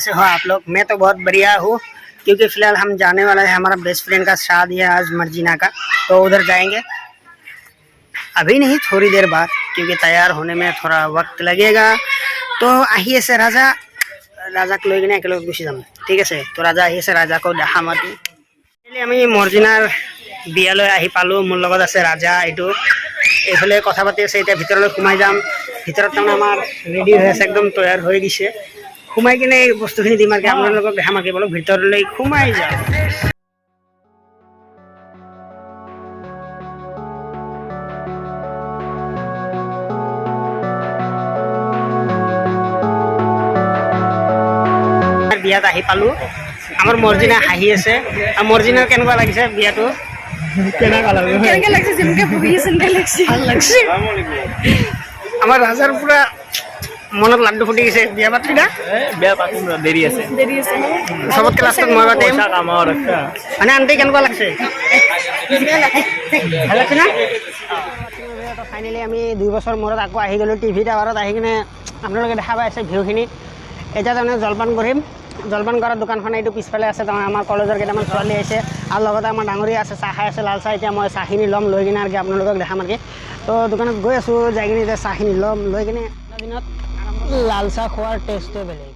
कैसे हो आप लोग? मैं तो बहुत बढ़िया हूँ क्योंकि फिलहाल हम जाने वाला है, हमारा बेस्ट फ्रेंड का शादी है आज मर्जीना का, तो उधर जाएंगे अभी नहीं थोड़ी देर बाद क्योंकि तैयार होने में थोड़ा वक्त लगेगा। तो आहिए से राजाक লৈ কিনে একেলগে গুচি যাম, ঠিক আছে? তো ৰাজা আহি আছে, ৰাজাকো দেখা মাতি আমি মৰ্জিনাৰ বিয়ালৈ আহি পালোঁ। মোৰ লগত আছে ৰাজা, এইটো এইফালে কথা পাতি আছে। এতিয়া ভিতৰলৈ সোমাই যাম। ভিতৰত তাৰমানে আমাৰ ৰেডি হৈ আছে, একদম তৈয়াৰ হৈ দিছে। সোমাই কিনে এই বস্তুখিনি দিম আৰু আপোনালোকক দেখাম আৰু বলক ভিতৰলৈ সোমাই যাওঁ। বিয়াত আহি পালোঁ। আমাৰ মৰ্জিনা হাঁহি আছে। আৰু মৰ্জিনাৰ কেনেকুৱা লাগিছে বিয়াটো? আমাৰ ৰাজাৰ পুৰা মনত লাড্ডু ফুটি গৈছে। বিয়া পাতিবি না? দেৰি আছে চবতকে লাষ্টত মই পাতিম। মানে আণ্টি কেনেকুৱা লাগছে? ভাল লাগছে না? ফাইনেলি আমি 2 বছৰ মূৰত আকৌ আহি গ'লোঁ টিভি টাৱাৰত আহি কিনে আপোনালোকে দেখা পাই আছে ভিউখিনি। এতিয়া তাৰমানে জলপান কৰিম। জলপান কৰাৰ দোকানখন এইটো পিছফালে আছে। তাৰমানে আমাৰ কলেজৰ কেইটামান ছোৱালী আহিছে আৰু লগতে আমাৰ ডাঙৰীয়া আছে, চাহ খাই আছে, লাল চাহ। এতিয়া মই চাহখিনি ল'ম, লৈ কিনে আৰু আপোনালোকক দেখাম আৰু। তো দোকানত গৈ আছোঁ, যাই কিনে এতিয়া চাহখিনি ল'ম, লৈ কিনে দিনত লাল চাহ খোৱাৰ টেষ্টটোৱে বেলেগ।